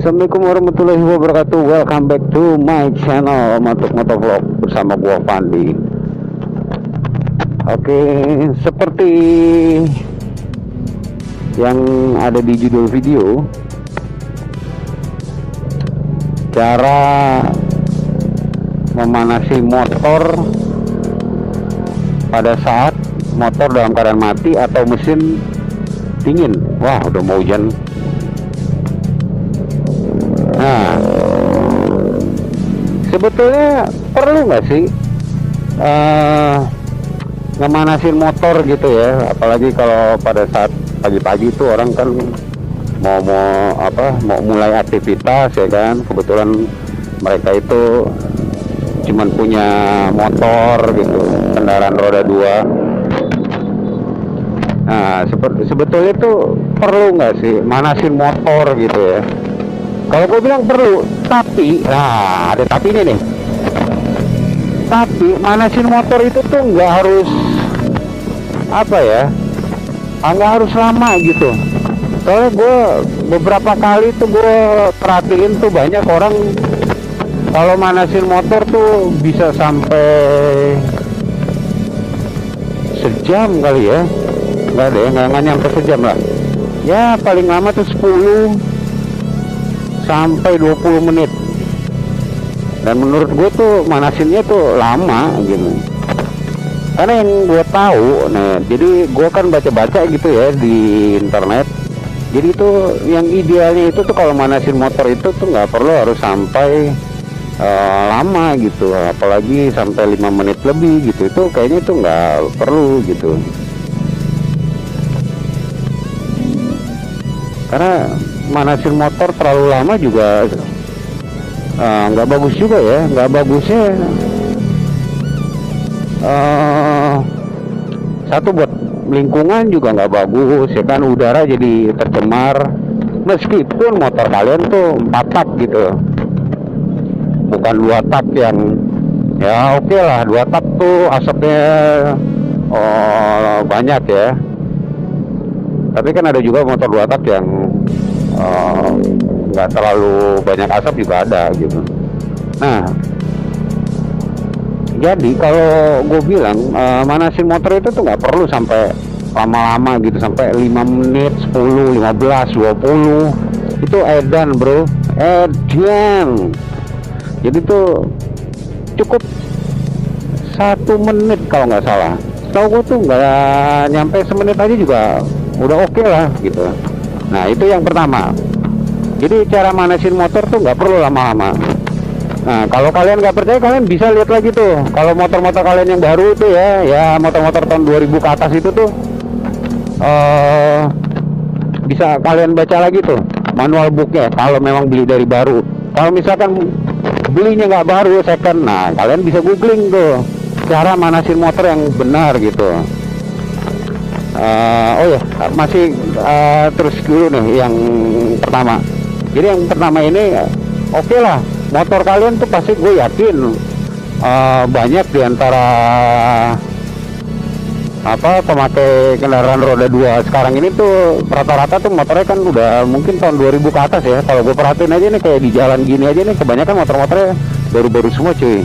Assalamualaikum warahmatullahi wabarakatuh. Welcome back to my channel Mantuk Motovlog bersama gua Fandi. Oke, seperti yang ada di judul video, cara memanasi motor pada saat motor dalam keadaan mati atau mesin dingin. Wah, udah mau hujan. Nah, sebetulnya perlu nggak sih ngemanasin motor gitu ya, apalagi kalau pada saat pagi-pagi itu orang kan mau mulai aktivitas ya kan, kebetulan mereka itu cuman punya motor gitu, kendaraan roda 2. Nah, sebetulnya itu perlu nggak sih manasin motor gitu ya? Kalau gue bilang perlu, tapi, nah ada tapi ini nih. Tapi manasin motor itu tuh nggak harus nggak harus lama gitu. Soalnya gue beberapa kali tuh gue perhatiin tuh banyak orang kalau manasin motor tuh bisa sampai sejam kali ya. Nggak deh, nggak nyampe sejam lah. Ya paling lama tuh 10 sampai 20 menit. Dan menurut gue tuh manasinnya tuh lama gitu. Karena yang gue tahu, nah jadi gue kan baca-baca gitu ya di internet. Jadi itu yang idealnya itu tuh kalau manasin motor itu tuh nggak perlu harus sampai lama gitu, apalagi sampai 5 menit lebih gitu. Itu kayaknya tuh nggak perlu gitu. Karena manasin motor terlalu lama juga nggak bagus juga ya. Nggak bagusnya satu buat lingkungan juga nggak bagus ya kan, udara jadi tercemar meskipun motor kalian tuh 4 tak gitu, bukan 2 tak yang ya oke lah, 2 tak tuh asapnya banyak ya. Tapi kan ada juga motor 2 tak yang nggak terlalu banyak asap juga ada gitu. Nah, jadi kalau gue bilang manasin motor itu tuh nggak perlu sampai lama-lama gitu, sampai 5 menit, 10, 15, 20 itu edan bro, edan. Jadi tuh cukup 1 menit kalau nggak salah. Setahu gue tuh nggak nyampe semenit aja juga udah oke lah gitu. Nah itu yang pertama. Jadi cara manasin motor tuh nggak perlu lama-lama. Nah kalau kalian nggak percaya, kalian bisa lihat lagi tuh. Kalau motor-motor kalian yang baru itu ya motor-motor tahun 2000 ke atas itu tuh bisa kalian baca lagi tuh manual booknya. Kalau memang beli dari baru. Kalau misalkan belinya nggak baru second, nah kalian bisa googling tuh cara manasin motor yang benar gitu. Oh ya, masih terus dulu nih yang pertama. Jadi yang pertama ini oke lah, motor kalian tuh pasti gue yakin banyak diantara pemakai kendaraan roda 2 sekarang ini tuh rata-rata tuh motornya kan udah mungkin tahun 2000 ke atas ya. Kalau gue perhatiin aja nih kayak di jalan gini aja nih, kebanyakan motor-motornya baru-baru semua cuy.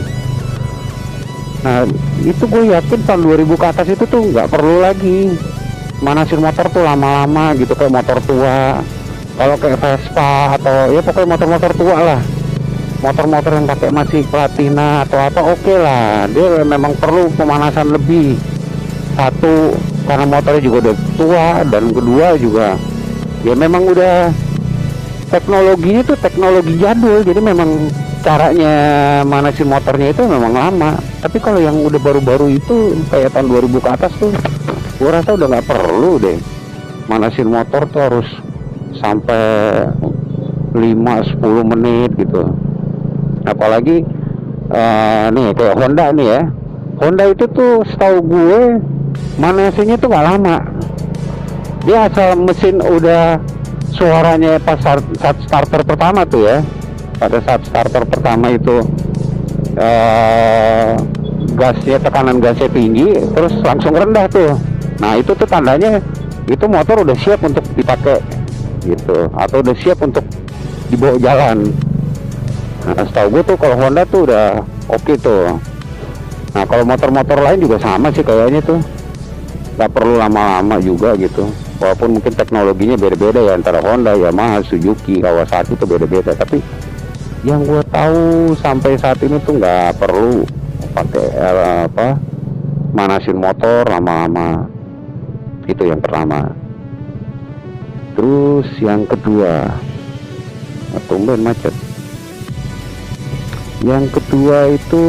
Nah itu gue yakin tahun 2000 ke atas itu tuh nggak perlu lagi manasin motor tuh lama-lama gitu kayak motor tua. Kalau kayak Vespa atau ya pokoknya motor-motor tua lah, motor-motor yang pakai masih platina atau apa, oke lah, dia memang perlu pemanasan lebih. Satu, karena motornya juga udah tua, dan kedua juga ya memang udah teknologinya tuh teknologi jadul, jadi memang caranya manasin motornya itu memang lama. Tapi kalau yang udah baru-baru itu kayak tahun 2000 ke atas tuh gue rasa udah nggak perlu deh manasin motor tuh harus sampai 5-10 menit gitu. Apalagi nih kayak Honda nih ya, Honda itu tuh setahu gue manasinnya tuh nggak lama. Dia asal mesin udah suaranya pas saat starter pertama tuh ya, pada saat starter pertama itu gasnya, tekanan gasnya tinggi terus langsung rendah tuh. Nah itu tuh tandanya itu motor udah siap untuk dipakai gitu, atau udah siap untuk dibawa jalan. Nah, setahu gue tuh kalau Honda tuh udah oke tuh. Nah kalau motor-motor lain juga sama sih kayaknya tuh, nggak perlu lama-lama juga gitu. Walaupun mungkin teknologinya beda-beda ya, antara Honda, Yamaha, Suzuki, Kawasaki tuh beda-beda. Tapi yang gue tahu sampai saat ini tuh nggak perlu pakai manasin motor lama-lama. Itu yang pertama. Terus yang kedua, tumben macet. Yang kedua itu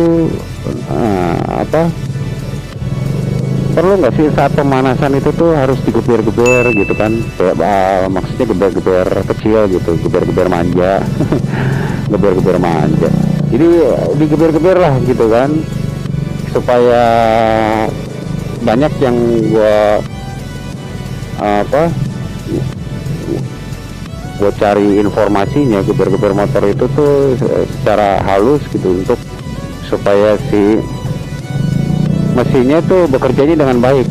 perlu nggak sih saat pemanasan itu tuh harus digeber-geber gitu kan, kayak maksudnya geber-geber kecil gitu, geber-geber manja. Geber-geber manja, jadi digeber-geber lah gitu kan, supaya banyak yang gue cari informasinya, geber-geber motor itu tuh secara halus gitu, untuk supaya si mesinnya tuh bekerjanya dengan baik.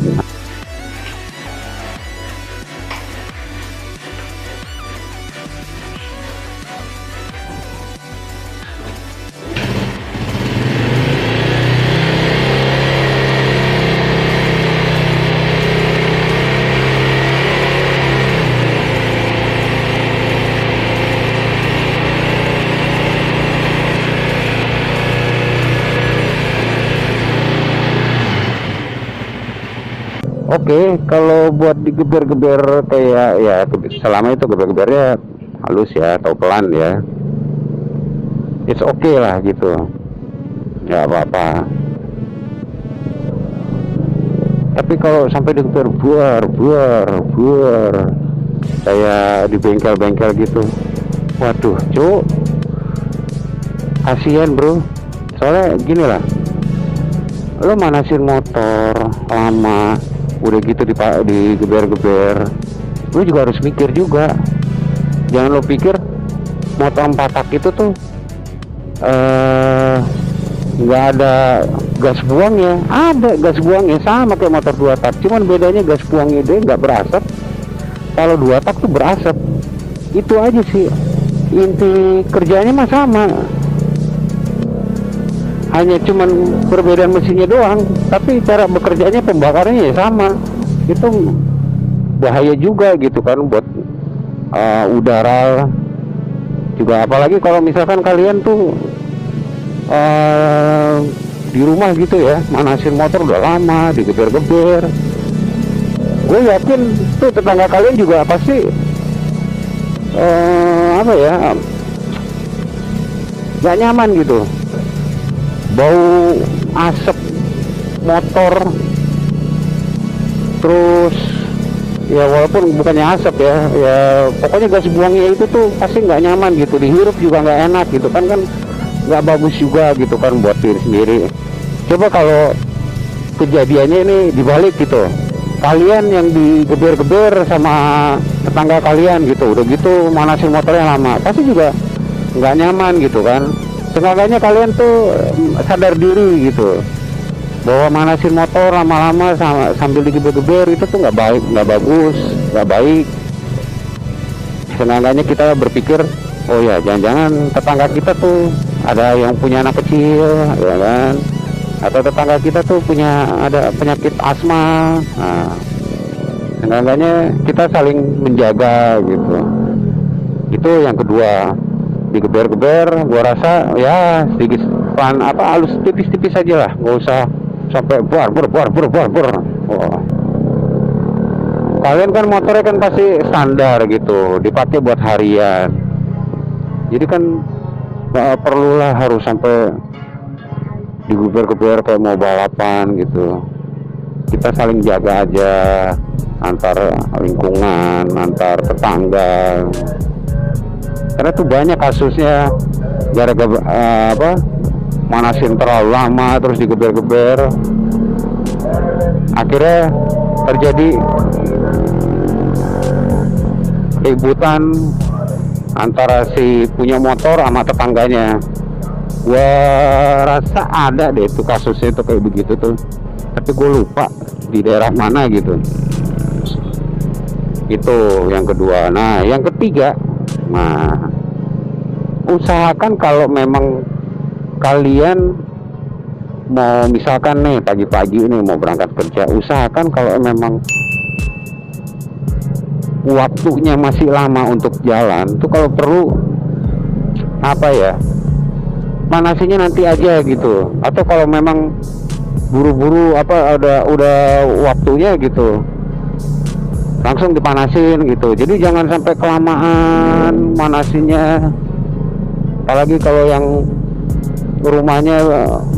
Oke, kalau buat digeber-geber kayak ya selama itu geber-gebernya halus ya atau pelan ya, it's okay lah gitu, nggak apa-apa. Tapi kalau sampai digeber buar kayak di bengkel-bengkel gitu, waduh cuk, kasihan bro. Soalnya gini lah, lo manasin motor lama udah gitu digeber-geber, lu juga harus mikir juga. Jangan lo pikir motor 4 tak itu tuh nggak ada gas buangnya. Ada gas buangnya, sama kayak motor 2 tak, cuman bedanya gas buangnya dia nggak berasap, kalau 2 tak tuh berasap. Itu aja sih, inti kerjanya mah sama, hanya cuman perbedaan mesinnya doang, tapi cara bekerjanya, pembakarannya ya sama. Itu bahaya juga gitu kan buat udara juga, apalagi kalau misalkan kalian tuh di rumah gitu ya, manasin motor udah lama digeber-geber. Gue yakin tuh tetangga kalian juga pasti gak nyaman gitu, bau asap motor. Terus ya walaupun bukannya asap ya pokoknya gas buangnya itu tuh pasti nggak nyaman gitu, dihirup juga nggak enak gitu kan nggak bagus juga gitu kan buat diri sendiri. Coba kalau kejadiannya ini dibalik gitu, kalian yang digeber-geber sama tetangga kalian gitu, udah gitu manasin motornya lama, pasti juga nggak nyaman gitu kan. Seenggaknya kalian tuh sadar diri gitu, bahwa manasin motor lama-lama sambil digeber-geber itu tuh nggak baik, nggak bagus, nggak baik. Seenggaknya kita berpikir, oh ya jangan-jangan tetangga kita tuh ada yang punya anak kecil ya kan, atau tetangga kita tuh ada penyakit asma. Nah, seenggaknya kita saling menjaga gitu. Itu yang kedua, digeber-geber. Gua rasa ya sedikit halus tipis-tipis aja lah, nggak usah sampai bor. Oh. Kalian kan motornya kan pasti standar gitu, dipakai buat harian, jadi kan nggak perlulah harus sampai digeber-geber kayak mau balapan gitu. Kita saling jaga aja antar lingkungan, antar tetangga, karena tuh banyak kasusnya gara-gara manasin terlalu lama terus digeber-geber, akhirnya terjadi ributan antara si punya motor sama tetangganya. Gua rasa ada deh tuh kasusnya tuh kayak begitu tuh, tapi gue lupa di daerah mana gitu. Itu yang kedua. Nah yang ketiga, nah usahakan kalau memang kalian mau misalkan nih pagi-pagi ini mau berangkat kerja, usahakan kalau memang waktunya masih lama untuk jalan tuh, kalau perlu apa ya, manasinya nanti aja gitu. Atau kalau memang buru-buru apa udah waktunya gitu, langsung dipanasin gitu. Jadi jangan sampai kelamaan manasinya, apalagi kalau yang rumahnya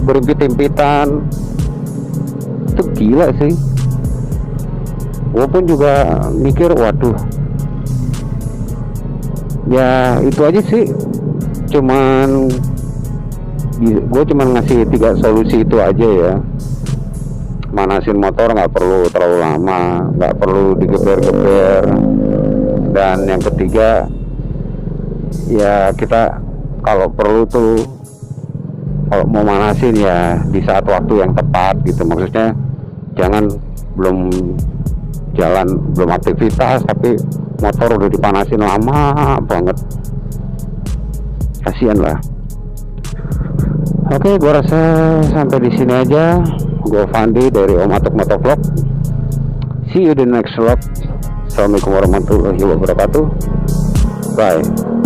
berimpit-impitan, itu gila sih. Gue pun juga mikir, waduh, ya itu aja sih. Gue cuman ngasih 3 solusi itu aja ya. Manasin motor nggak perlu terlalu lama, nggak perlu digeber-geber, dan yang ketiga ya kita kalau perlu tuh kalau mau manasin ya di saat waktu yang tepat gitu. Maksudnya jangan belum jalan, belum aktivitas tapi motor udah dipanasin lama banget, kasihan lah. Oke, gua rasa sampai di sini aja. Gua Fandi dari Om Atuk Motovlog. See you the next vlog. Assalamualaikum warahmatullahi wabarakatuh. Bye.